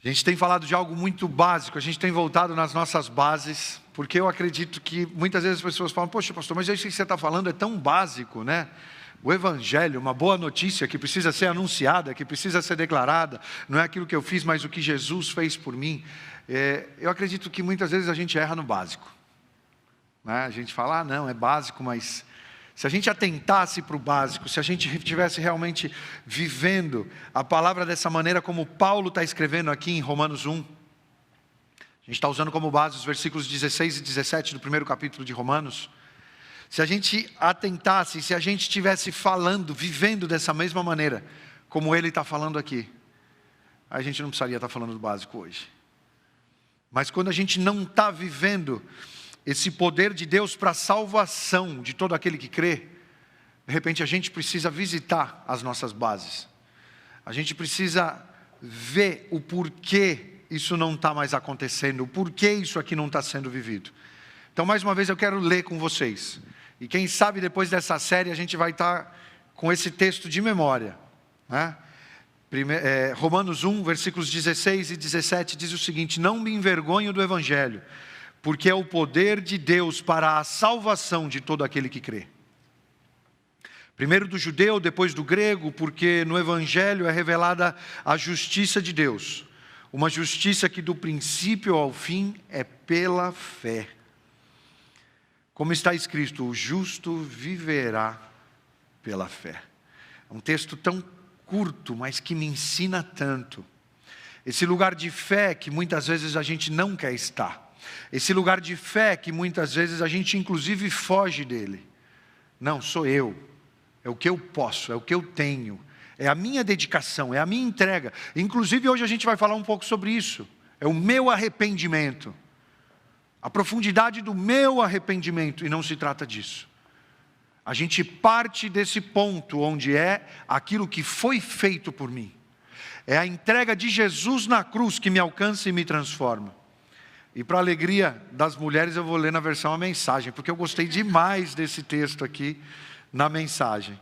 A gente tem falado de algo muito básico, a gente tem voltado nas nossas bases, porque eu acredito que muitas vezes as pessoas falam: poxa, pastor, mas isso que você está falando é tão básico, né? O Evangelho, uma boa notícia que precisa ser anunciada, que precisa ser declarada, não é aquilo que eu fiz, mas o que Jesus fez por mim. Eu acredito que muitas vezes a gente erra no básico, né? A gente fala: não, é básico, mas se a gente atentasse para o básico, se a gente estivesse realmente vivendo a palavra dessa maneira como Paulo está escrevendo aqui em Romanos 1, a gente está usando como base os versículos 16 e 17 do primeiro capítulo de Romanos. Se a gente atentasse, se a gente estivesse falando, vivendo dessa mesma maneira, como ele está falando aqui, a gente não precisaria estar falando do básico hoje. Mas quando a gente não está vivendo esse poder de Deus para a salvação de todo aquele que crê, de repente a gente precisa visitar as nossas bases. A gente precisa ver o porquê isso não está mais acontecendo, o porquê isso aqui não está sendo vivido. Então, mais uma vez, eu quero ler com vocês. E quem sabe depois dessa série a gente vai estar com esse texto de memória, né? Romanos 1, versículos 16 e 17 diz o seguinte: não me envergonho do Evangelho, porque é o poder de Deus para a salvação de todo aquele que crê. Primeiro do judeu, depois do grego, porque no Evangelho é revelada a justiça de Deus. Uma justiça que do princípio ao fim é pela fé. Como está escrito: o justo viverá pela fé. É um texto tão curto, mas que me ensina tanto. Esse lugar de fé que muitas vezes a gente não quer estar. Esse lugar de fé que muitas vezes a gente inclusive foge dele. Não, sou eu. É o que eu posso, é o que eu tenho. É a minha dedicação, é a minha entrega. Inclusive hoje a gente vai falar um pouco sobre isso. É o meu arrependimento. A profundidade do meu arrependimento, e não se trata disso. A gente parte desse ponto onde é aquilo que foi feito por mim. É a entrega de Jesus na cruz que me alcança e me transforma. E para a alegria das mulheres eu vou ler na versão a mensagem, porque eu gostei demais desse texto aqui na mensagem,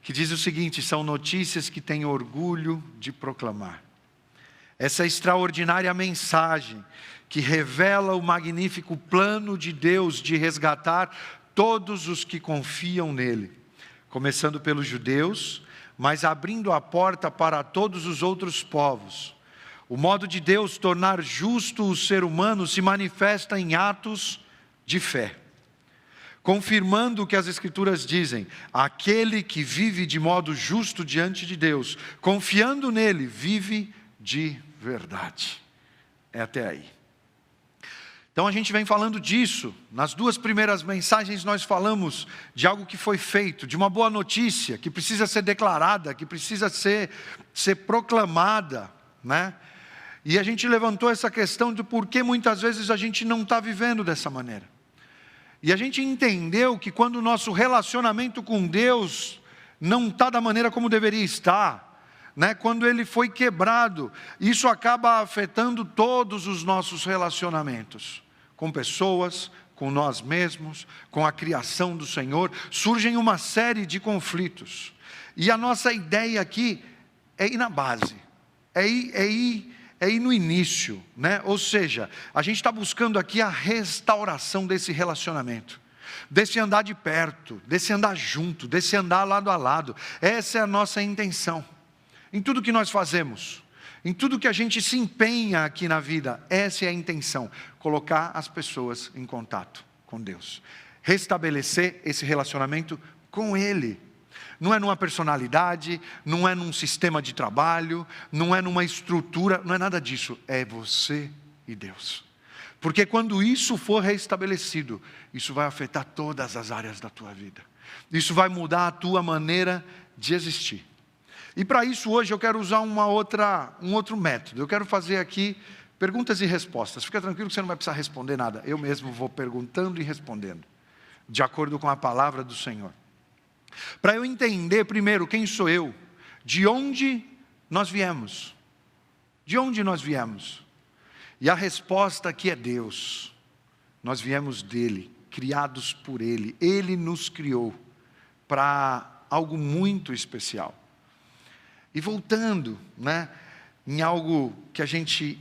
que diz o seguinte: são notícias que tenho orgulho de proclamar. Essa extraordinária mensagem que revela o magnífico plano de Deus de resgatar todos os que confiam nele, começando pelos judeus, mas abrindo a porta para todos os outros povos. O modo de Deus tornar justo o ser humano se manifesta em atos de fé, confirmando o que as Escrituras dizem: aquele que vive de modo justo diante de Deus, confiando nele, vive de verdade. É até aí. Então a gente vem falando disso. Nas duas primeiras mensagens nós falamos de algo que foi feito, de uma boa notícia, que precisa ser declarada, que precisa ser proclamada, né? E a gente levantou essa questão de por que muitas vezes a gente não está vivendo dessa maneira. E a gente entendeu que quando o nosso relacionamento com Deus não está da maneira como deveria estar, né? Quando ele foi quebrado, isso acaba afetando todos os nossos relacionamentos. Com pessoas, com nós mesmos, com a criação do Senhor, surgem uma série de conflitos. E a nossa ideia aqui é ir na base, é ir no início, né? Ou seja, a gente está buscando aqui a restauração desse relacionamento, desse andar de perto, desse andar junto, desse andar lado a lado. Essa é a nossa intenção, em tudo que nós fazemos, em tudo que a gente se empenha aqui na vida. Essa é a intenção, colocar as pessoas em contato com Deus, restabelecer esse relacionamento com Ele. Não é numa personalidade, não é num sistema de trabalho, não é numa estrutura, não é nada disso. É você e Deus. Porque quando isso for restabelecido, isso vai afetar todas as áreas da tua vida. Isso vai mudar a tua maneira de existir. E para isso hoje eu quero usar um outro método. Eu quero fazer aqui perguntas e respostas. Fica tranquilo que você não vai precisar responder nada. Eu mesmo vou perguntando e respondendo, de acordo com a palavra do Senhor. Para eu entender primeiro quem sou eu, de onde nós viemos. De onde nós viemos? E a resposta aqui é Deus. Nós viemos dele, criados por ele. Ele nos criou para algo muito especial. E voltando, né, em algo que a gente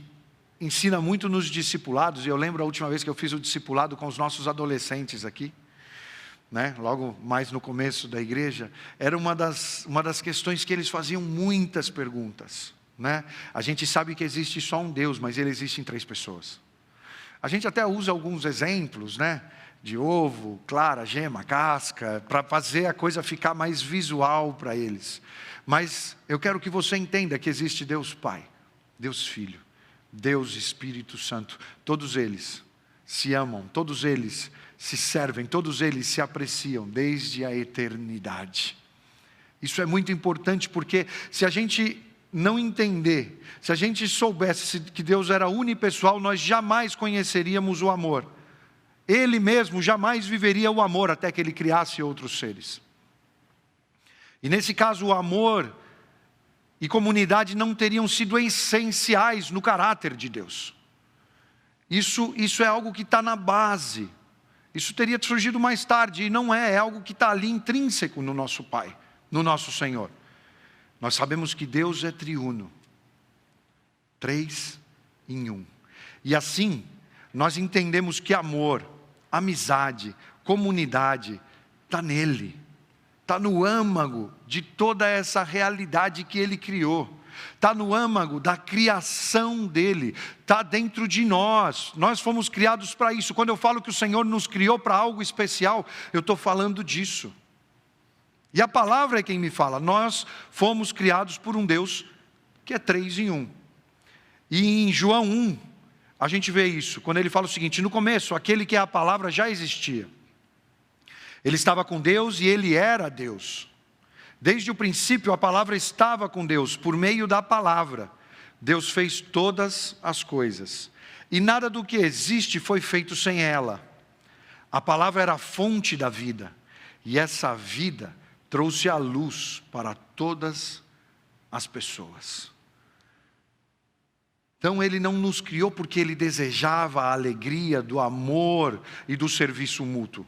ensina muito nos discipulados, e eu lembro a última vez que eu fiz o discipulado com os nossos adolescentes aqui, né? Logo mais no começo da igreja, era uma das questões que eles faziam muitas perguntas, né? A gente sabe que existe só um Deus, mas ele existe em 3 pessoas. A gente até usa alguns exemplos, né? De ovo, clara, gema, casca, para fazer a coisa ficar mais visual para eles. Mas eu quero que você entenda que existe Deus Pai, Deus Filho, Deus Espírito Santo. Todos eles se amam, todos eles se servem, todos eles se apreciam desde a eternidade. Isso é muito importante, porque se a gente não entender, se a gente soubesse que Deus era unipessoal, nós jamais conheceríamos o amor. Ele mesmo jamais viveria o amor até que ele criasse outros seres. E nesse caso, o amor e comunidade não teriam sido essenciais no caráter de Deus. Isso é algo que está na base. Isso teria surgido mais tarde, e não é algo que está ali intrínseco no nosso Pai, no nosso Senhor. Nós sabemos que Deus é triuno, 3 em 1. E assim, nós entendemos que amor, amizade, comunidade, está nele. Está no âmago de toda essa realidade que Ele criou. Está no âmago da criação dEle. Está dentro de nós. Nós fomos criados para isso. Quando eu falo que o Senhor nos criou para algo especial, eu estou falando disso. E a palavra é quem me fala. Nós fomos criados por um Deus que é 3 em 1. E em João 1, a gente vê isso. Quando ele fala o seguinte: no começo, aquele que é a palavra já existia. Ele estava com Deus e ele era Deus. Desde o princípio a palavra estava com Deus. Por meio da palavra, Deus fez todas as coisas. E nada do que existe foi feito sem ela. A palavra era a fonte da vida. E essa vida trouxe a luz para todas as pessoas. Então ele não nos criou porque ele desejava a alegria do amor e do serviço mútuo.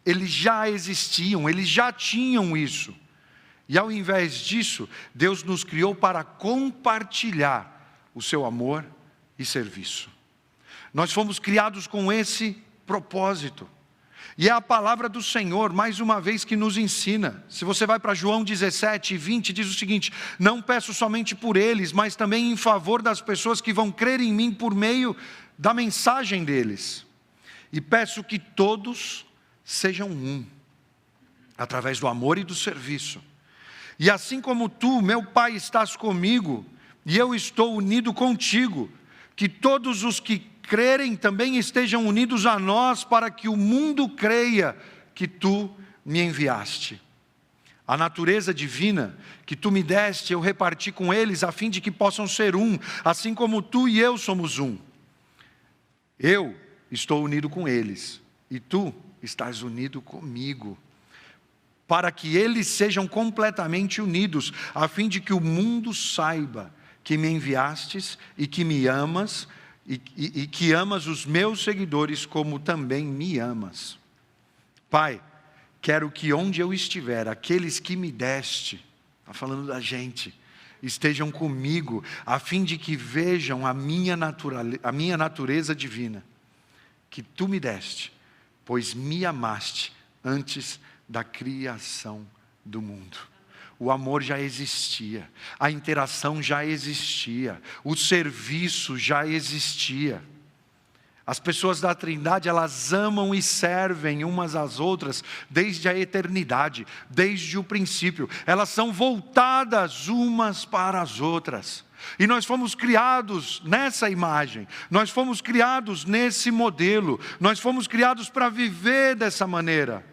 Eles já existiam, eles já tinham isso. E ao invés disso, Deus nos criou para compartilhar o seu amor e serviço. Nós fomos criados com esse propósito. E é a palavra do Senhor, mais uma vez, que nos ensina. Se você vai para João 17, 20, diz o seguinte: não peço somente por eles, mas também em favor das pessoas que vão crer em mim por meio da mensagem deles. E peço que todos sejam um, através do amor e do serviço. E assim como tu, meu Pai, estás comigo, e eu estou unido contigo, que todos os que crerem também estejam unidos a nós, para que o mundo creia que tu me enviaste. A natureza divina que tu me deste, eu reparti com eles, a fim de que possam ser um, assim como tu e eu somos um. Eu estou unido com eles, e tu estás unido comigo, para que eles sejam completamente unidos, a fim de que o mundo saiba que me enviastes e que me amas, e que amas os meus seguidores como também me amas. Pai, quero que onde eu estiver, aqueles que me deste, está falando da gente, estejam comigo, a fim de que vejam a minha natureza divina, que tu me deste, pois me amaste antes da criação do mundo. O amor já existia, a interação já existia, o serviço já existia. As pessoas da Trindade, elas amam e servem umas às outras desde a eternidade, desde o princípio. Elas são voltadas umas para as outras. E nós fomos criados nessa imagem, nós fomos criados nesse modelo, nós fomos criados para viver dessa maneira.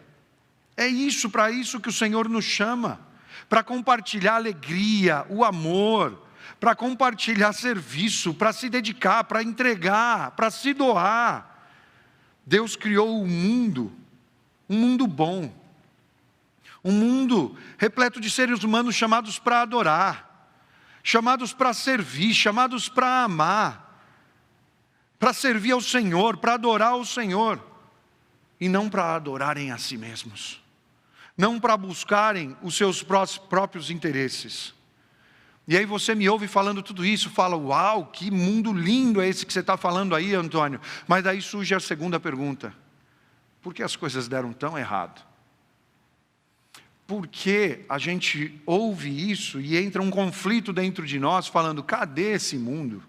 É isso, para isso que o Senhor nos chama, para compartilhar a alegria, o amor, para compartilhar serviço, para se dedicar, para entregar, para se doar. Deus criou um mundo bom, um mundo repleto de seres humanos chamados para adorar, chamados para servir, chamados para amar, para servir ao Senhor, para adorar ao Senhor, e não para adorarem a si mesmos, não para buscarem os seus próprios interesses, E aí você me ouve falando tudo isso, fala, uau, que mundo lindo é esse que você está falando aí, Antônio. Mas daí surge a segunda pergunta: por que as coisas deram tão errado? Por que a gente ouve isso e entra um conflito dentro de nós falando, cadê esse mundo?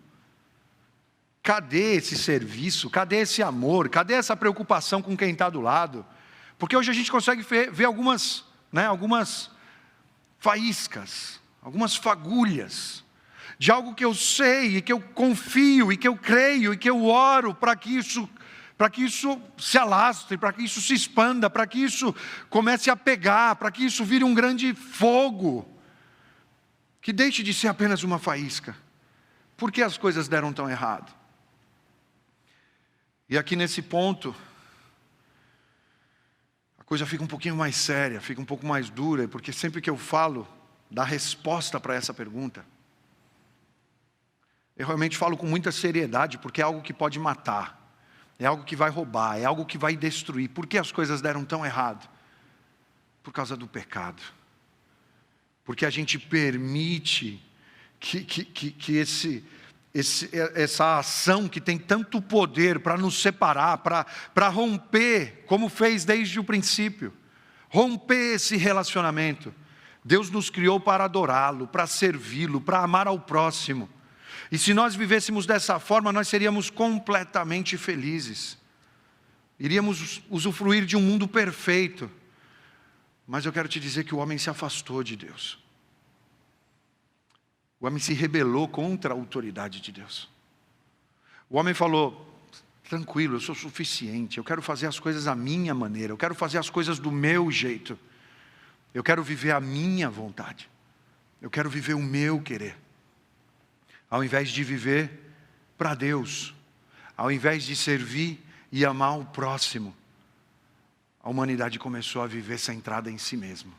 Cadê esse serviço? Cadê esse amor? Cadê essa preocupação com quem está do lado? Porque hoje a gente consegue ver algumas faíscas, algumas fagulhas, de algo que eu sei, e que eu confio, e que eu creio, e que eu oro para que isso se alastre, para que isso se expanda, para que isso comece a pegar, para que isso vire um grande fogo, que deixe de ser apenas uma faísca. Por que as coisas deram tão errado? E aqui nesse ponto, a coisa fica um pouquinho mais séria, fica um pouco mais dura, porque sempre que eu falo da resposta para essa pergunta, eu realmente falo com muita seriedade, porque é algo que pode matar, é algo que vai roubar, é algo que vai destruir. Por que as coisas deram tão errado? Por causa do pecado. Porque a gente permite que essa ação que tem tanto poder para nos separar, para romper, como fez desde o princípio, romper esse relacionamento. Deus nos criou para adorá-lo, para servi-lo, para amar ao próximo. E se nós vivêssemos dessa forma, nós seríamos completamente felizes. Iríamos usufruir de um mundo perfeito. Mas eu quero te dizer que o homem se afastou de Deus. O homem se rebelou contra a autoridade de Deus. O homem falou, tranquilo, eu sou suficiente, eu quero fazer as coisas à minha maneira, eu quero fazer as coisas do meu jeito. Eu quero viver a minha vontade. Eu quero viver o meu querer. Ao invés de viver para Deus, ao invés de servir e amar o próximo, a humanidade começou a viver centrada em si mesma.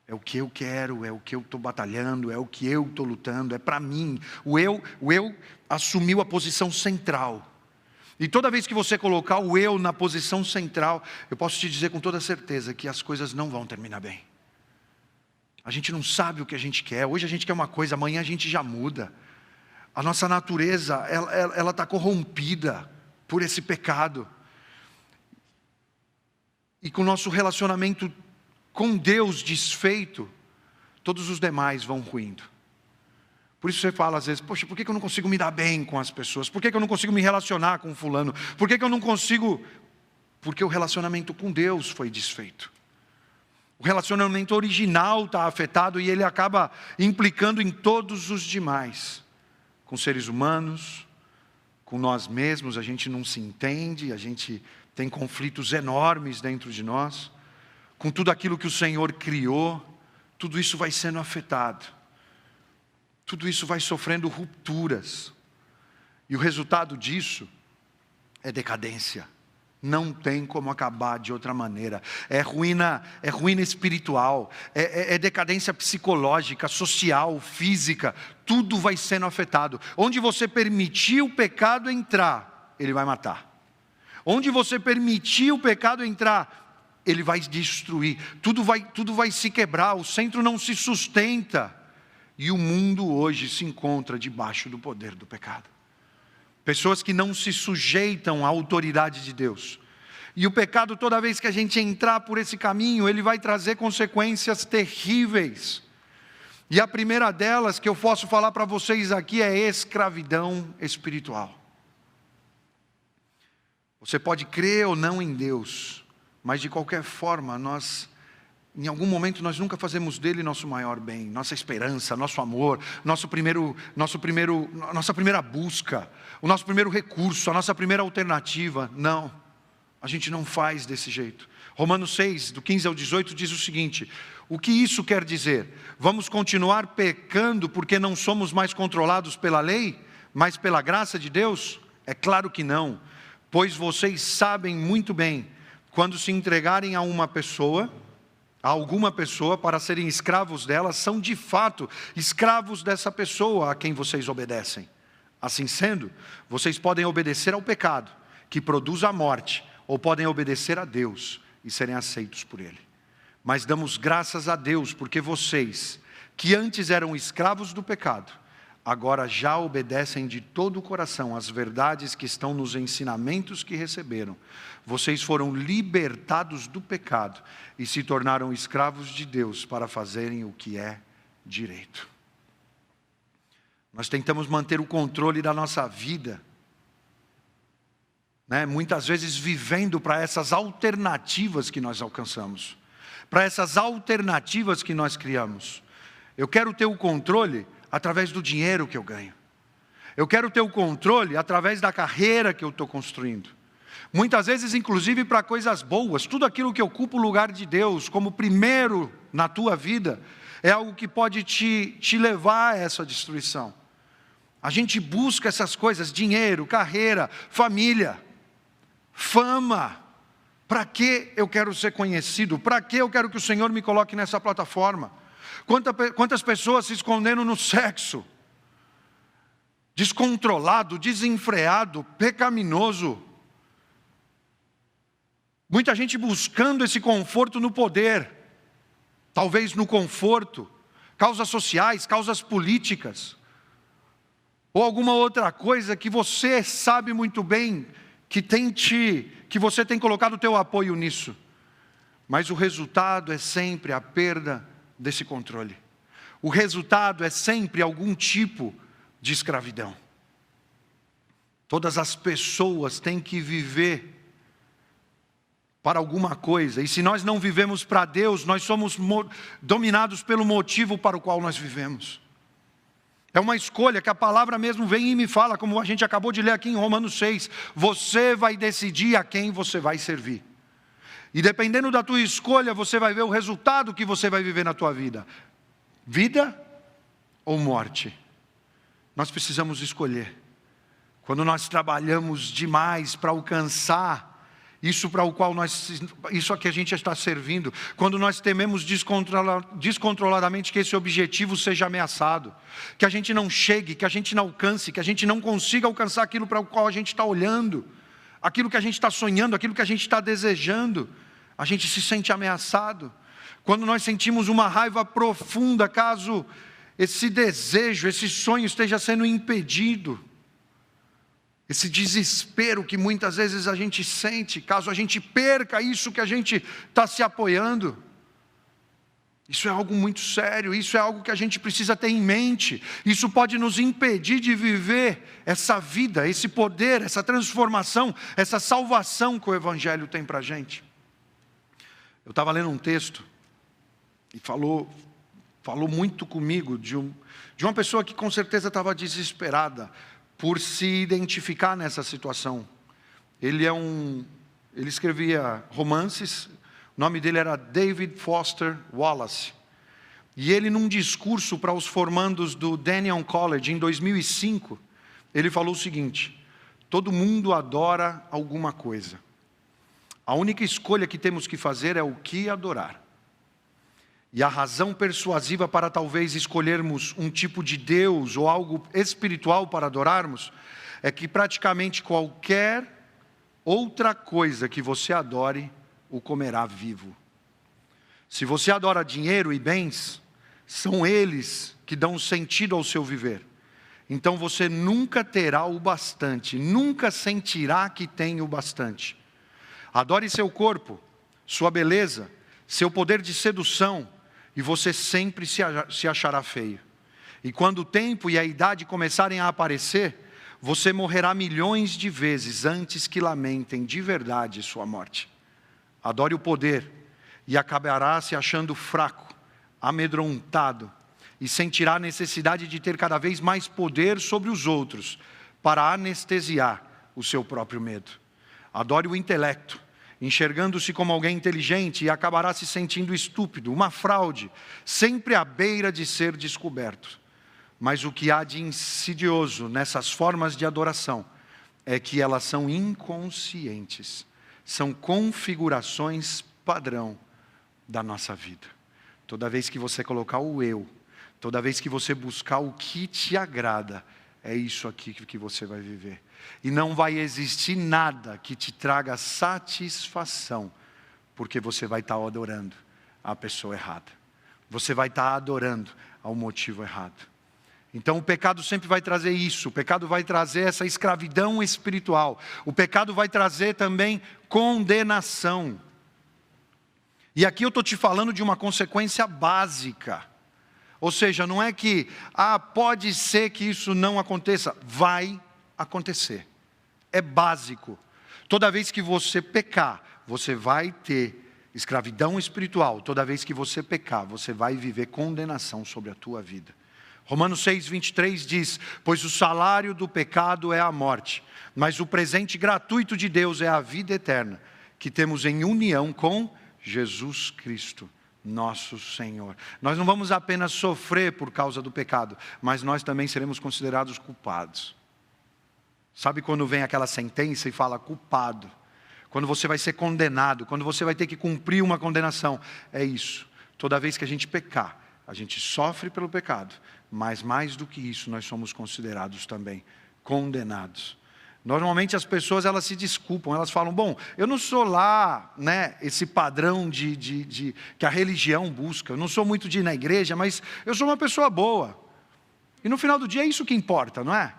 É o que eu quero, é o que eu estou batalhando, é o que eu estou lutando, é para mim. O eu assumiu a posição central. E toda vez que você colocar o eu na posição central, eu posso te dizer com toda certeza que as coisas não vão terminar bem. A gente não sabe o que a gente quer. Hoje a gente quer uma coisa, amanhã a gente já muda. A nossa natureza, ela está corrompida por esse pecado. E com o nosso relacionamento com Deus desfeito, todos os demais vão ruindo. Por isso você fala às vezes, poxa, por que eu não consigo me dar bem com as pessoas? Por que eu não consigo me relacionar com fulano? Por que eu não consigo? Porque o relacionamento com Deus foi desfeito. O relacionamento original está afetado e ele acaba implicando em todos os demais. Com seres humanos, com nós mesmos, a gente não se entende, a gente tem conflitos enormes dentro de nós. Com tudo aquilo que o Senhor criou, tudo isso vai sendo afetado. Tudo isso vai sofrendo rupturas. E o resultado disso é decadência. Não tem como acabar de outra maneira. É ruína espiritual, é decadência psicológica, social, física. Tudo vai sendo afetado. Onde você permitir o pecado entrar, ele vai matar. Onde você permitir o pecado entrar, ele vai destruir. Tudo vai se quebrar, o centro não se sustenta. E o mundo hoje se encontra debaixo do poder do pecado. Pessoas que não se sujeitam à autoridade de Deus. E o pecado, toda vez que a gente entrar por esse caminho, ele vai trazer consequências terríveis. E a primeira delas que eu posso falar para vocês aqui é escravidão espiritual. Você pode crer ou não em Deus, mas de qualquer forma, em algum momento nós nunca fazemos dele nosso maior bem, nossa esperança, nosso amor, nossa primeira busca, o nosso primeiro recurso, a nossa primeira alternativa. Não, a gente não faz desse jeito. Romanos 6, do 15 ao 18, diz o seguinte: o que isso quer dizer? Vamos continuar pecando porque não somos mais controlados pela lei, mas pela graça de Deus? É claro que não, pois vocês sabem muito bem, quando se entregarem a alguma pessoa para serem escravos dela, são de fato escravos dessa pessoa a quem vocês obedecem. Assim sendo, vocês podem obedecer ao pecado, que produz a morte, ou podem obedecer a Deus e serem aceitos por Ele. Mas damos graças a Deus, porque vocês que antes eram escravos do pecado, agora já obedecem de todo o coração às verdades que estão nos ensinamentos que receberam. Vocês foram libertados do pecado e se tornaram escravos de Deus para fazerem o que é direito. Nós tentamos manter o controle da nossa vida, muitas vezes vivendo para essas alternativas que nós alcançamos, para essas alternativas que nós criamos. Eu quero ter o controle através do dinheiro que eu ganho. Eu quero ter o controle através da carreira que eu estou construindo. Muitas vezes, inclusive, para coisas boas. Tudo aquilo que ocupa o lugar de Deus como primeiro na tua vida é algo que pode te levar a essa destruição. A gente busca essas coisas, dinheiro, carreira, família, fama. Para que eu quero ser conhecido? Para que eu quero que o Senhor me coloque nessa plataforma? Quantas pessoas se escondendo no sexo? Descontrolado, desenfreado, pecaminoso. Muita gente buscando esse conforto no poder. Talvez no conforto. Causas sociais, causas políticas. Ou alguma outra coisa que você sabe muito bem que você tem colocado o teu apoio nisso. Mas o resultado é sempre a perda desse controle. O resultado é sempre algum tipo de escravidão. Todas as pessoas têm que viver para alguma coisa. E se nós não vivemos para Deus, nós somos dominados pelo motivo para o qual nós vivemos. É uma escolha que a palavra mesmo vem e me fala, como a gente acabou de ler aqui em Romanos 6. Você vai decidir a quem você vai servir. E dependendo da tua escolha, você vai ver o resultado que você vai viver na tua vida. Vida ou morte? Nós precisamos escolher. Quando nós trabalhamos demais para alcançar isso para o qual isso a que a gente está servindo, quando nós tememos descontroladamente que esse objetivo seja ameaçado, que a gente não chegue, que a gente não alcance, que a gente não consiga alcançar aquilo para o qual a gente está olhando, aquilo que a gente está sonhando, aquilo que a gente está desejando, a gente se sente ameaçado. Quando nós sentimos uma raiva profunda, caso esse desejo, esse sonho esteja sendo impedido, esse desespero que muitas vezes a gente sente, caso a gente perca isso que a gente está se apoiando. Isso é algo muito sério, isso é algo que a gente precisa ter em mente. Isso pode nos impedir de viver essa vida, esse poder, essa transformação, essa salvação que o Evangelho tem para a gente. Eu estava lendo um texto e falou muito comigo de uma pessoa que com certeza estava desesperada por se identificar nessa situação. Ele escrevia romances, o nome dele era David Foster Wallace. E ele, num discurso para os formandos do Daniel College, em 2005, ele falou o seguinte: todo mundo adora alguma coisa. A única escolha que temos que fazer é o que adorar. E a razão persuasiva para talvez escolhermos um tipo de Deus ou algo espiritual para adorarmos é que praticamente qualquer outra coisa que você adore, o comerá vivo. Se você adora dinheiro e bens, são eles que dão sentido ao seu viver. Então você nunca terá o bastante, nunca sentirá que tem o bastante. Adore seu corpo, sua beleza, seu poder de sedução, e você sempre se achará feio. E quando o tempo e a idade começarem a aparecer, você morrerá milhões de vezes antes que lamentem de verdade sua morte. Adore o poder e acabará se achando fraco, amedrontado, e sentirá a necessidade de ter cada vez mais poder sobre os outros para anestesiar o seu próprio medo. Adore o intelecto, enxergando-se como alguém inteligente, e acabará se sentindo estúpido, uma fraude, sempre à beira de ser descoberto. Mas o que há de insidioso nessas formas de adoração é que elas são inconscientes, são configurações padrão da nossa vida. Toda vez que você colocar o eu, toda vez que você buscar o que te agrada, é isso aqui que você vai viver. E não vai existir nada que te traga satisfação, porque você vai estar adorando a pessoa errada. Você vai estar adorando ao motivo errado. Então o pecado sempre vai trazer isso, o pecado vai trazer essa escravidão espiritual, o pecado vai trazer também condenação. E aqui eu estou te falando de uma consequência básica, ou seja, não é que, pode ser que isso não aconteça, vai acontecer, é básico. Toda vez que você pecar, você vai ter escravidão espiritual, toda vez que você pecar, você vai viver condenação sobre a tua vida. Romanos 6:23 diz: pois o salário do pecado é a morte, mas o presente gratuito de Deus é a vida eterna, que temos em união com Jesus Cristo, nosso Senhor. Nós não vamos apenas sofrer por causa do pecado, mas nós também seremos considerados culpados. Sabe quando vem aquela sentença e fala culpado? Quando você vai ser condenado, quando você vai ter que cumprir uma condenação, é isso. Toda vez que a gente pecar, a gente sofre pelo pecado, mas mais do que isso, nós somos considerados também condenados. Normalmente as pessoas, elas se desculpam, elas falam, bom, eu não sou lá, esse padrão que a religião busca, eu não sou muito de ir na igreja, mas eu sou uma pessoa boa. E no final do dia é isso que importa, não é?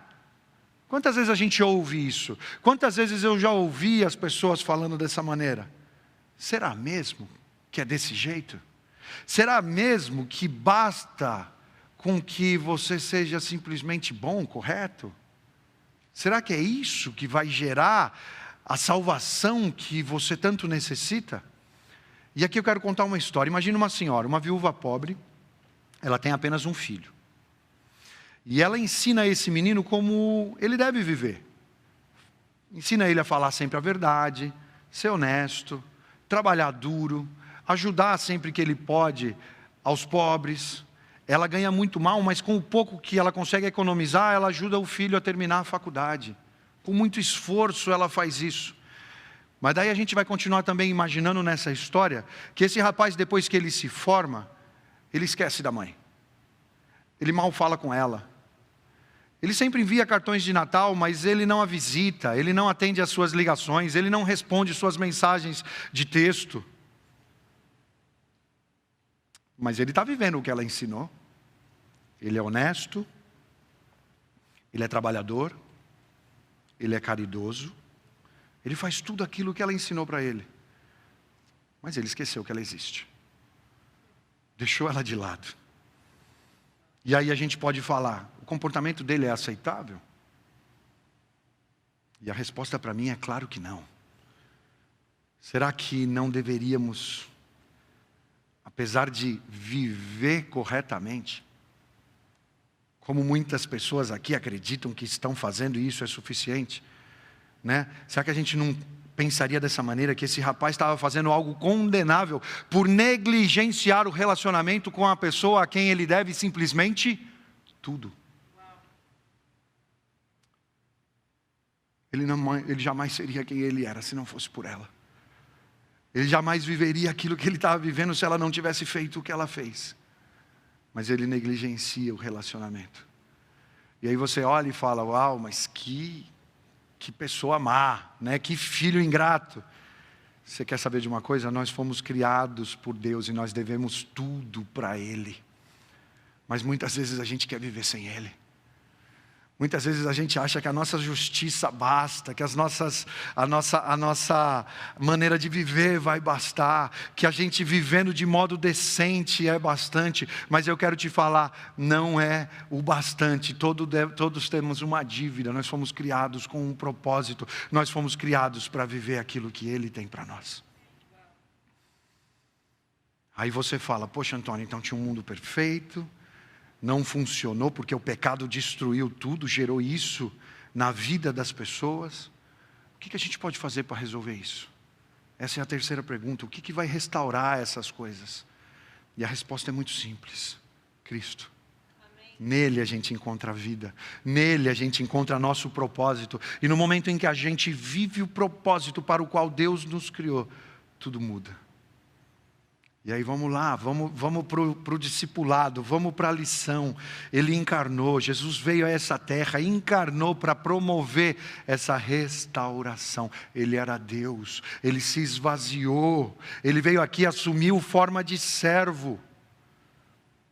Quantas vezes a gente ouve isso? Quantas vezes eu já ouvi as pessoas falando dessa maneira? Será mesmo que é desse jeito? Será mesmo que basta com que você seja simplesmente bom, correto? Será que é isso que vai gerar a salvação que você tanto necessita? E aqui eu quero contar uma história. Imagina uma senhora, uma viúva pobre, ela tem apenas um filho. E ela ensina esse menino como ele deve viver. Ensina ele a falar sempre a verdade, ser honesto, trabalhar duro, ajudar sempre que ele pode aos pobres. Ela ganha muito mal, mas com o pouco que ela consegue economizar, ela ajuda o filho a terminar a faculdade. Com muito esforço ela faz isso. Mas daí a gente vai continuar também imaginando nessa história, que esse rapaz, depois que ele se forma, ele esquece da mãe. Ele mal fala com ela. Ele sempre envia cartões de Natal, mas ele não a visita, ele não atende às suas ligações, ele não responde suas mensagens de texto. Mas ele está vivendo o que ela ensinou. Ele é honesto, ele é trabalhador, ele é caridoso, ele faz tudo aquilo que ela ensinou para ele. Mas ele esqueceu que ela existe. Deixou ela de lado. E aí a gente pode falar, o comportamento dele é aceitável? E a resposta para mim é claro que não. Será que não deveríamos, apesar de viver corretamente, como muitas pessoas aqui acreditam que estão fazendo isso é suficiente, Será que a gente não pensaria dessa maneira, que esse rapaz estava fazendo algo condenável por negligenciar o relacionamento com a pessoa a quem ele deve simplesmente tudo? Ele jamais seria quem ele era se não fosse por ela. Ele jamais viveria aquilo que ele estava vivendo se ela não tivesse feito o que ela fez. Mas ele negligencia o relacionamento. E aí você olha e fala, uau, mas que pessoa má, que filho ingrato. Você quer saber de uma coisa? Nós fomos criados por Deus e nós devemos tudo para Ele. Mas muitas vezes a gente quer viver sem Ele. Muitas vezes a gente acha que a nossa justiça basta, que a nossa maneira de viver vai bastar, que a gente vivendo de modo decente é bastante, mas eu quero te falar, não é o bastante. Todos temos uma dívida, nós fomos criados com um propósito, nós fomos criados para viver aquilo que Ele tem para nós. Aí você fala, poxa Antônio, então tinha um mundo perfeito, não funcionou porque o pecado destruiu tudo, gerou isso na vida das pessoas. O que a gente pode fazer para resolver isso? Essa é a terceira pergunta. O que vai restaurar essas coisas? E a resposta é muito simples. Cristo. Amém. Nele a gente encontra a vida. Nele a gente encontra nosso propósito. E no momento em que a gente vive o propósito para o qual Deus nos criou, tudo muda. E aí vamos lá, vamos para o discipulado, vamos para a lição. Ele encarnou, Jesus veio a essa terra, encarnou para promover essa restauração. Ele era Deus, Ele se esvaziou, Ele veio aqui, assumiu forma de servo.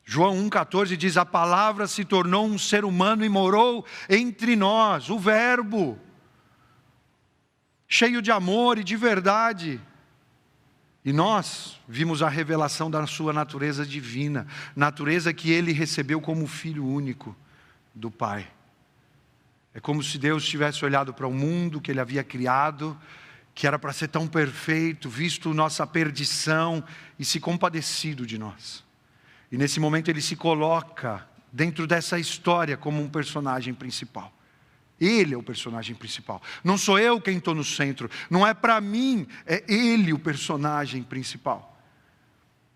João 1,14 diz: a palavra se tornou um ser humano e morou entre nós, o verbo, cheio de amor e de verdade. E nós vimos a revelação da sua natureza divina, natureza que ele recebeu como filho único do Pai. É como se Deus tivesse olhado para o mundo que ele havia criado, que era para ser tão perfeito, visto nossa perdição e se compadecido de nós. E nesse momento ele se coloca dentro dessa história como um personagem principal. Ele é o personagem principal. Não sou eu quem estou no centro. Não é para mim, é ele o personagem principal.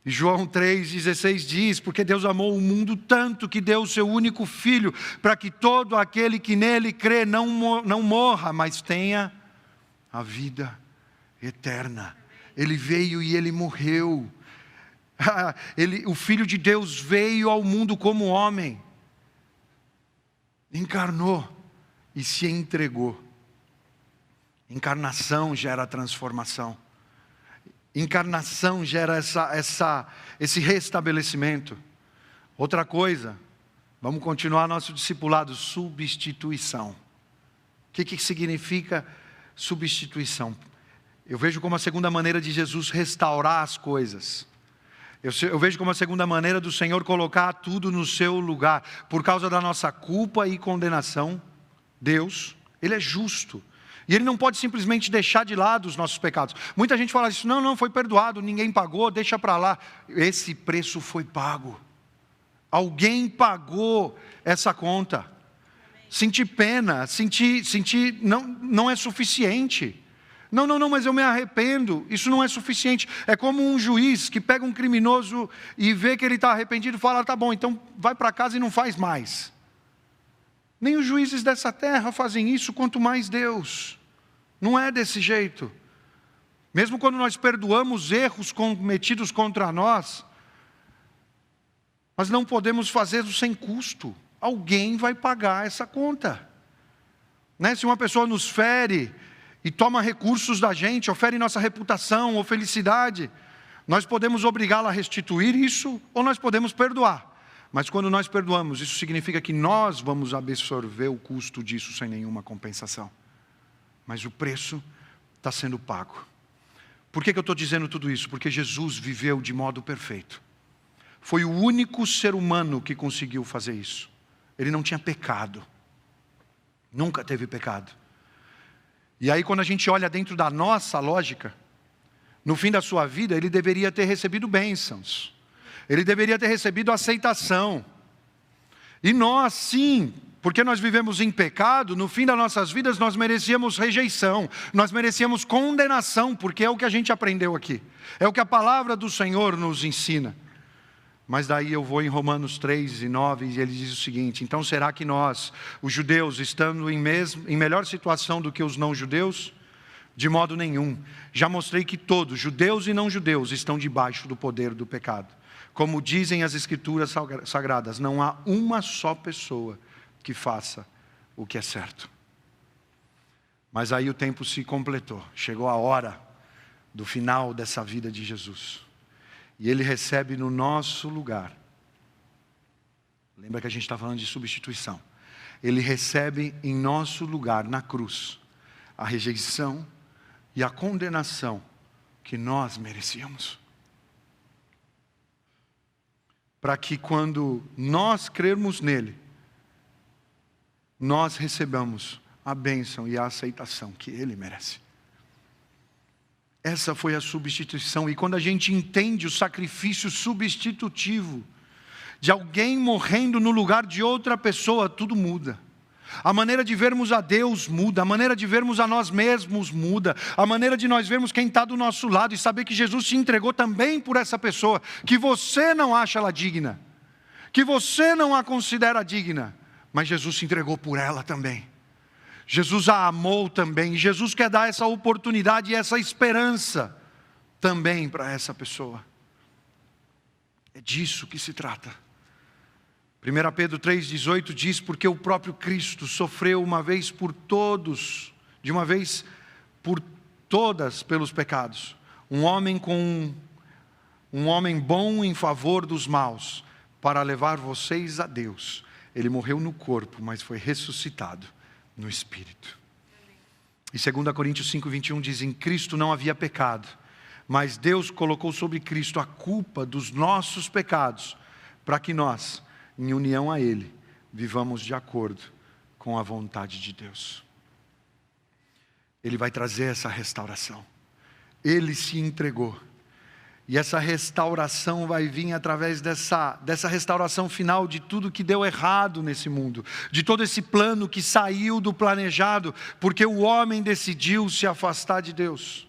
E João 3,16 diz: porque Deus amou o mundo tanto que deu o seu único Filho, para que todo aquele que nele crê não morra, mas tenha a vida eterna. Ele veio e ele morreu. O Filho de Deus veio ao mundo como homem, encarnou e se entregou. Encarnação gera transformação. Encarnação gera esse restabelecimento. Outra coisa, vamos continuar nosso discipulado: substituição. O que significa substituição? Eu vejo como a segunda maneira de Jesus restaurar as coisas. Eu vejo como a segunda maneira do Senhor colocar tudo no seu lugar. Por causa da nossa culpa e condenação, Deus, Ele é justo. E Ele não pode simplesmente deixar de lado os nossos pecados. Muita gente fala isso: não, foi perdoado, ninguém pagou, deixa para lá. Esse preço foi pago. Alguém pagou essa conta. Sentir pena, sentir não é suficiente. Não, mas eu me arrependo, isso não é suficiente. É como um juiz que pega um criminoso e vê que ele está arrependido e fala: tá bom, então vai para casa e não faz mais. Nem os juízes dessa terra fazem isso, quanto mais Deus. Não é desse jeito. Mesmo quando nós perdoamos erros cometidos contra nós, nós não podemos fazê-lo sem custo. Alguém vai pagar essa conta. Se uma pessoa nos fere e toma recursos da gente, ofere nossa reputação ou felicidade, nós podemos obrigá-la a restituir isso, ou nós podemos perdoar. Mas quando nós perdoamos, isso significa que nós vamos absorver o custo disso sem nenhuma compensação. Mas o preço está sendo pago. Por que eu estou dizendo tudo isso? Porque Jesus viveu de modo perfeito. Foi o único ser humano que conseguiu fazer isso. Ele não tinha pecado. Nunca teve pecado. E aí quando a gente olha dentro da nossa lógica, no fim da sua vida ele deveria ter recebido bênçãos. Ele deveria ter recebido aceitação. E nós sim, porque nós vivemos em pecado, no fim das nossas vidas nós merecíamos rejeição. Nós merecíamos condenação, porque é o que a gente aprendeu aqui. É o que a palavra do Senhor nos ensina. Mas daí eu vou em Romanos 3:9 e ele diz o seguinte: então será que nós, os judeus, estando em melhor situação do que os não judeus? De modo nenhum. Já mostrei que todos, judeus e não judeus, estão debaixo do poder do pecado. Como dizem as Escrituras Sagradas, não há uma só pessoa que faça o que é certo. Mas aí o tempo se completou. Chegou a hora do final dessa vida de Jesus. E Ele recebe no nosso lugar. Lembra que a gente está falando de substituição. Ele recebe em nosso lugar, na cruz, a rejeição e a condenação que nós merecíamos. Para que quando nós crermos nele, nós recebamos a bênção e a aceitação que Ele merece. Essa foi a substituição. E quando a gente entende o sacrifício substitutivo, de alguém morrendo no lugar de outra pessoa, tudo muda. A maneira de vermos a Deus muda, a maneira de vermos a nós mesmos muda, a maneira de nós vermos quem está do nosso lado e saber que Jesus se entregou também por essa pessoa, que você não acha ela digna, que você não a considera digna, mas Jesus se entregou por ela também. Jesus a amou também, e Jesus quer dar essa oportunidade e essa esperança também para essa pessoa. É disso que se trata. 1 Pedro 3,18 diz: porque o próprio Cristo sofreu uma vez por todos, de uma vez por todas pelos pecados. Um homem bom em favor dos maus, para levar vocês a Deus. Ele morreu no corpo, mas foi ressuscitado no Espírito. E 2 Coríntios 5:21 diz, em Cristo não havia pecado, mas Deus colocou sobre Cristo a culpa dos nossos pecados, para que nós, em união a Ele, vivamos de acordo com a vontade de Deus. Ele vai trazer essa restauração. Ele se entregou. E essa restauração vai vir através dessa restauração final de tudo que deu errado nesse mundo. De todo esse plano que saiu do planejado, porque o homem decidiu se afastar de Deus.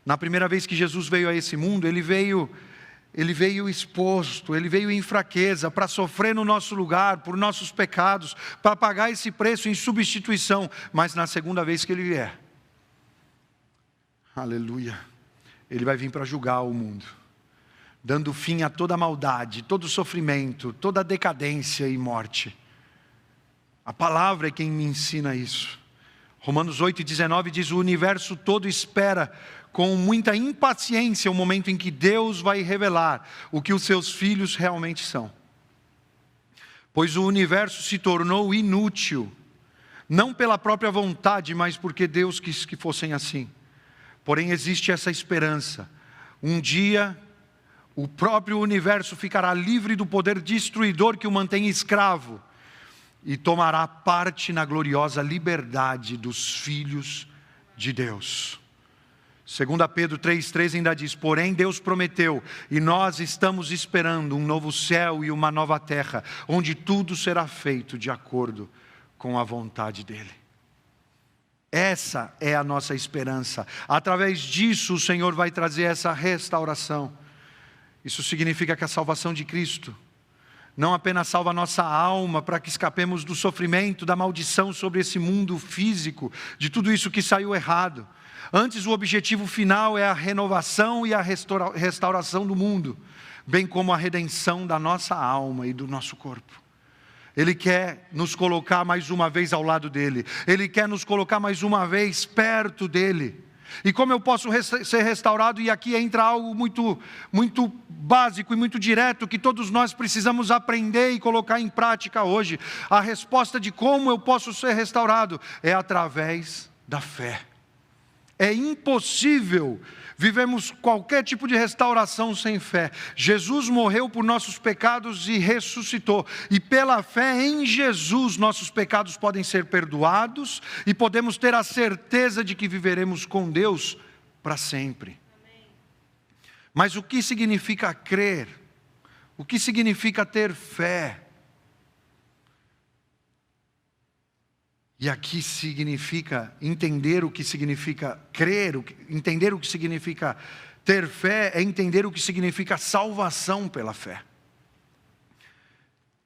Na primeira vez que Jesus veio a esse mundo, Ele veio exposto, Ele veio em fraqueza, para sofrer no nosso lugar, por nossos pecados, para pagar esse preço em substituição. Mas na segunda vez que Ele vier, aleluia, Ele vai vir para julgar o mundo, dando fim a toda a maldade, todo o sofrimento, toda a decadência e morte. A palavra é quem me ensina isso. Romanos 8:19 diz, o universo todo espera com muita impaciência o momento em que Deus vai revelar o que os seus filhos realmente são. Pois o universo se tornou inútil, não pela própria vontade, mas porque Deus quis que fossem assim. Porém existe essa esperança. Um dia, o próprio universo ficará livre do poder destruidor que o mantém escravo e tomará parte na gloriosa liberdade dos filhos de Deus. 2 Pedro 3,3 ainda diz, porém Deus prometeu, e nós estamos esperando um novo céu e uma nova terra, onde tudo será feito de acordo com a vontade dEle. Essa é a nossa esperança. Através disso o Senhor vai trazer essa restauração. Isso significa que a salvação de Cristo não apenas salva a nossa alma para que escapemos do sofrimento, da maldição sobre esse mundo físico, de tudo isso que saiu errado. Antes, o objetivo final é a renovação e a restauração do mundo, bem como a redenção da nossa alma e do nosso corpo. Ele quer nos colocar mais uma vez ao lado dEle. Ele quer nos colocar mais uma vez perto dEle. E como eu posso ser restaurado? E aqui entra algo muito básico e muito direto, que todos nós precisamos aprender e colocar em prática hoje. A resposta de como eu posso ser restaurado é através da fé. É impossível vivemos qualquer tipo de restauração sem fé. Jesus morreu por nossos pecados e ressuscitou. E pela fé em Jesus, nossos pecados podem ser perdoados e podemos ter a certeza de que viveremos com Deus para sempre. Mas o que significa crer? O que significa ter fé? E aqui significa entender o que significa crer, entender o que significa ter fé, é entender o que significa salvação pela fé.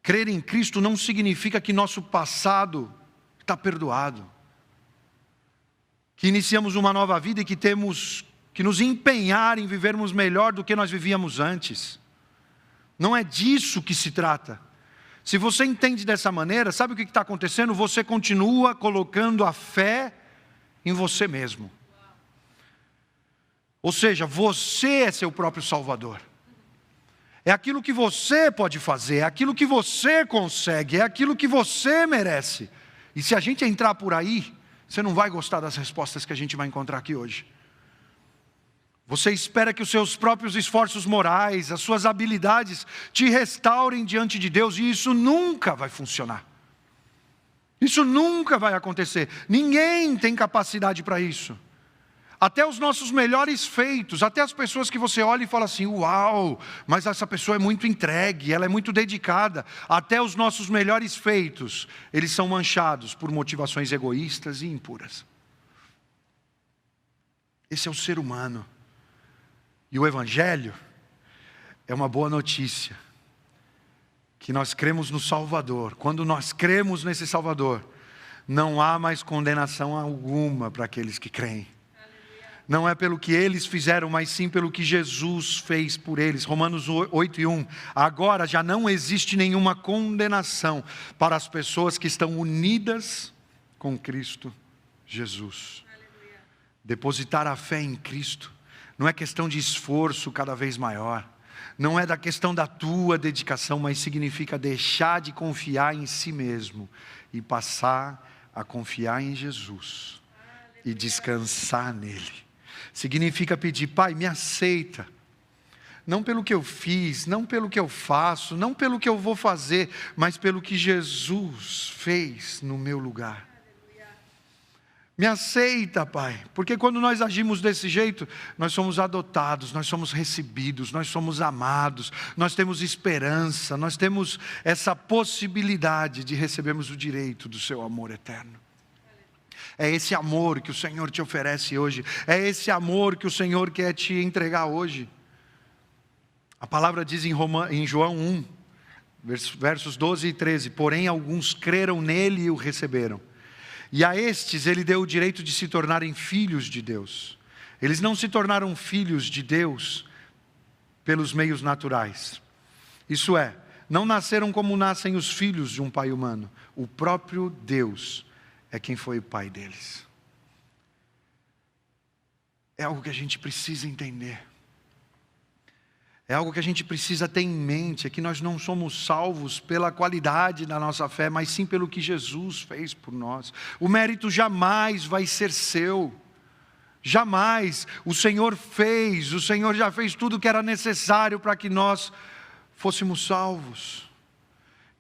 Crer em Cristo não significa que nosso passado está perdoado, que iniciamos uma nova vida e que temos que nos empenhar em vivermos melhor do que nós vivíamos antes. Não é disso que se trata. Se você entende dessa maneira, sabe o que está acontecendo? Você continua colocando a fé em você mesmo. Ou seja, você é seu próprio Salvador. É aquilo que você pode fazer, é aquilo que você consegue, é aquilo que você merece. E se a gente entrar por aí, você não vai gostar das respostas que a gente vai encontrar aqui hoje. Você espera que os seus próprios esforços morais, as suas habilidades te restaurem diante de Deus, e isso nunca vai funcionar. Isso nunca vai acontecer. Ninguém tem capacidade para isso. Até os nossos melhores feitos, até as pessoas que você olha e fala assim, uau, mas essa pessoa é muito entregue, ela é muito dedicada. Até os nossos melhores feitos, eles são manchados por motivações egoístas e impuras. Esse é o ser humano. E o Evangelho é uma boa notícia, que nós cremos no Salvador. Quando nós cremos nesse Salvador, não há mais condenação alguma para aqueles que creem. Não é pelo que eles fizeram, mas sim pelo que Jesus fez por eles. Romanos 8:1. Agora já não existe nenhuma condenação para as pessoas que estão unidas com Cristo Jesus. Depositar a fé em Cristo não é questão de esforço cada vez maior. não é da questão da tua dedicação, mas significa deixar de confiar em si mesmo e passar a confiar em Jesus e descansar nele. Significa pedir: Pai, me aceita. Não pelo que eu fiz, não pelo que eu faço, não pelo que eu vou fazer, mas pelo que Jesus fez no meu lugar. Me aceita, Pai, porque quando nós agimos desse jeito, nós somos adotados, nós somos recebidos, nós somos amados, nós temos esperança, nós temos essa possibilidade de recebermos o direito do seu amor eterno. É esse amor que o Senhor te oferece hoje, é esse amor que o Senhor quer te entregar hoje. A palavra diz em João 1, versos 12 e 13, porém alguns creram nele e o receberam. E a estes ele deu o direito de se tornarem filhos de Deus. Eles não se tornaram filhos de Deus pelos meios naturais. Isso é, não nasceram como nascem os filhos de um pai humano. O próprio Deus é quem foi o pai deles. É algo que a gente precisa entender. É algo que a gente precisa ter em mente, é que nós não somos salvos pela qualidade da nossa fé, mas sim pelo que Jesus fez por nós. O mérito jamais vai ser seu, jamais. O Senhor já fez tudo o que era necessário para que nós fôssemos salvos.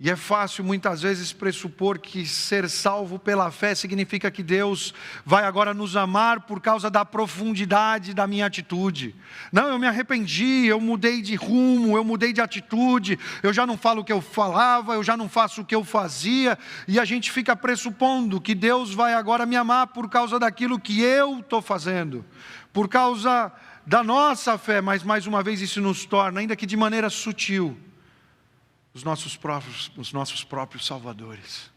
E é fácil muitas vezes pressupor que ser salvo pela fé significa que Deus vai agora nos amar por causa da profundidade da minha atitude. Não, eu me arrependi, eu mudei de rumo, eu mudei de atitude, eu já não falo o que eu falava, eu já não faço o que eu fazia, e a gente fica pressupondo que Deus vai agora me amar por causa daquilo que eu estou fazendo, por causa da nossa fé, mas mais uma vez isso nos torna, ainda que de maneira sutil, os nossos próprios salvadores.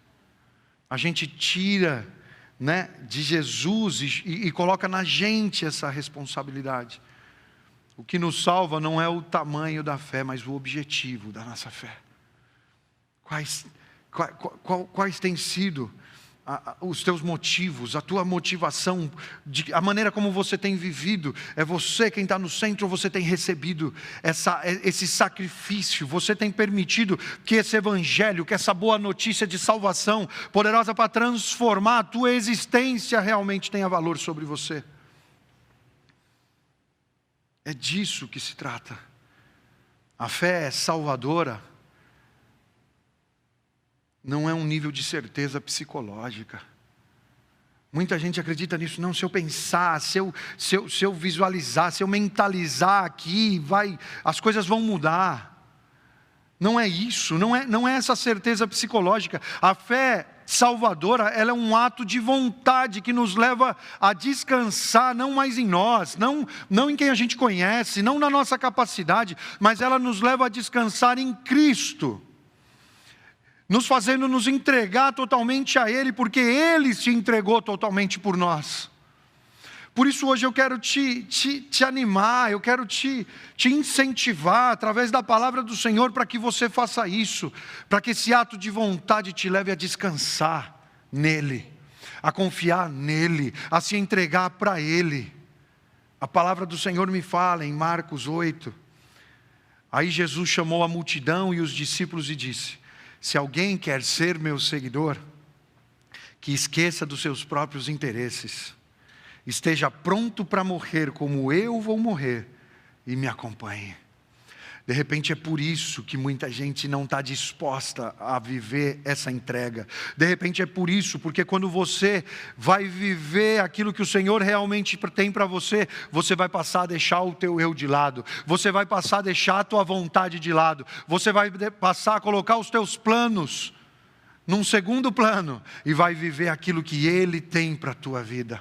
A gente tira, de Jesus e coloca na gente essa responsabilidade. O que nos salva não é o tamanho da fé, mas o objetivo da nossa fé. Quais têm sido os teus motivos, a tua motivação, a maneira como você tem vivido? É você quem está no centro, ou você tem recebido esse sacrifício? Você tem permitido que esse evangelho, que essa boa notícia de salvação, poderosa para transformar a tua existência, realmente tenha valor sobre você? É disso que se trata. A fé é salvadora. Não é um nível de certeza psicológica. Muita gente acredita nisso. Não, se eu pensar, se eu visualizar, se eu mentalizar aqui, as coisas vão mudar. Não é isso, não é essa certeza psicológica. A fé salvadora, ela é um ato de vontade que nos leva a descansar, não mais em nós, não em quem a gente conhece, não na nossa capacidade, mas ela nos leva a descansar em Cristo, nos fazendo nos entregar totalmente a Ele, porque Ele se entregou totalmente por nós. Por isso hoje eu quero te animar, eu quero te incentivar através da palavra do Senhor para que você faça isso, para que esse ato de vontade te leve a descansar nele, a confiar nele, a se entregar para Ele. A palavra do Senhor me fala em Marcos 8, aí Jesus chamou a multidão e os discípulos e disse: se alguém quer ser meu seguidor, que esqueça dos seus próprios interesses, esteja pronto para morrer como eu vou morrer e me acompanhe. De repente é por isso que muita gente não está disposta a viver essa entrega. De repente é por isso, porque quando você vai viver aquilo que o Senhor realmente tem para você, você vai passar a deixar o teu eu de lado, você vai passar a deixar a tua vontade de lado, você vai passar a colocar os teus planos num segundo plano e vai viver aquilo que Ele tem para a tua vida.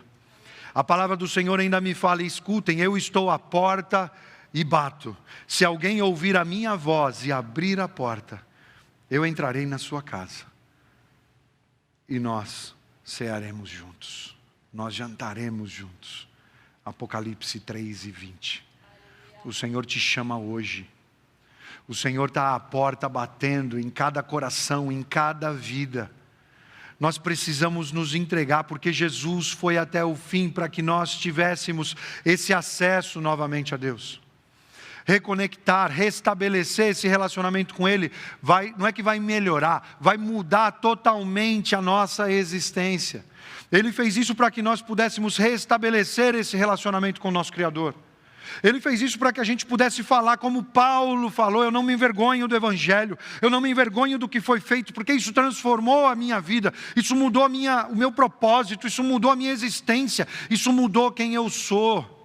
A palavra do Senhor ainda me fala: escutem, eu estou à porta e bato. Se alguém ouvir a minha voz e abrir a porta, eu entrarei na sua casa e nós cearemos juntos, nós jantaremos juntos. Apocalipse 3:20. O Senhor te chama hoje. O Senhor está à porta batendo em cada coração, em cada vida. Nós precisamos nos entregar, porque Jesus foi até o fim para que nós tivéssemos esse acesso novamente a Deus. reconectar, restabelecer esse relacionamento com Ele, não é que vai melhorar, vai mudar totalmente a nossa existência. Ele fez isso para que nós pudéssemos restabelecer esse relacionamento com o nosso Criador. Ele fez isso para que a gente pudesse falar como Paulo falou: eu não me envergonho do Evangelho, eu não me envergonho do que foi feito, porque isso transformou a minha vida, isso mudou o meu propósito, isso mudou a minha existência, isso mudou quem eu sou.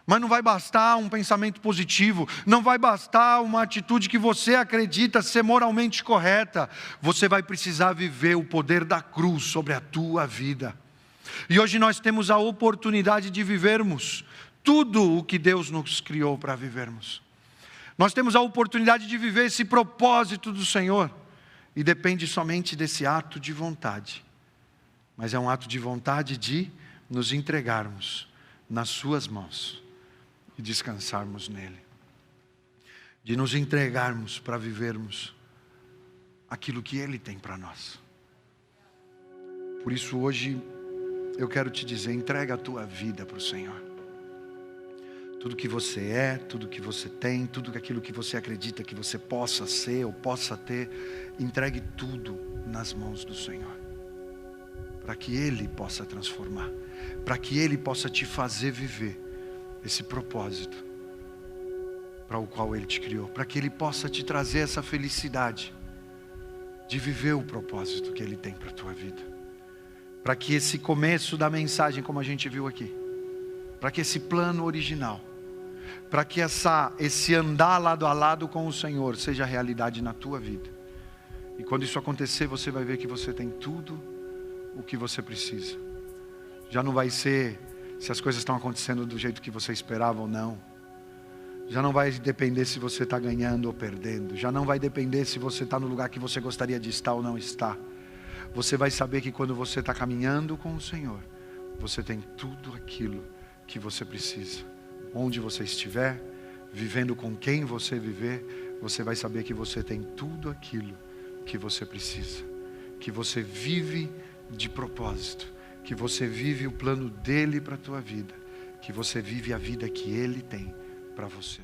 Mas não vai bastar um pensamento positivo, não vai bastar uma atitude que você acredita ser moralmente correta. Você vai precisar viver o poder da cruz sobre a tua vida. E hoje nós temos a oportunidade de vivermos tudo o que Deus nos criou para vivermos. Nós temos a oportunidade de viver esse propósito do Senhor. E depende somente desse ato de vontade. Mas é um ato de vontade de nos entregarmos nas suas mãos e descansarmos nele. De nos entregarmos para vivermos aquilo que Ele tem para nós. Por isso hoje eu quero te dizer: entrega a tua vida para o Senhor. Tudo que você é, tudo que você tem, tudo aquilo que você acredita que você possa ser ou possa ter, entregue tudo nas mãos do Senhor. Para que Ele possa transformar, para que Ele possa te fazer viver esse propósito para o qual Ele te criou, para que Ele possa te trazer essa felicidade de viver o propósito que Ele tem para a tua vida. Para que esse começo da mensagem, como a gente viu aqui, para que esse plano original, para que esse andar lado a lado com o Senhor seja realidade na tua vida. E quando isso acontecer, você vai ver que você tem tudo o que você precisa. Já não vai ser se as coisas estão acontecendo do jeito que você esperava ou não. Já não vai depender se você está ganhando ou perdendo. Já não vai depender se você está no lugar que você gostaria de estar ou não está. Você vai saber que quando você está caminhando com o Senhor, você tem tudo aquilo que você precisa. Onde você estiver, vivendo com quem você viver, você vai saber que você tem tudo aquilo que você precisa. Que você vive de propósito. Que você vive o plano dele para a tua vida. Que você vive a vida que ele tem para você.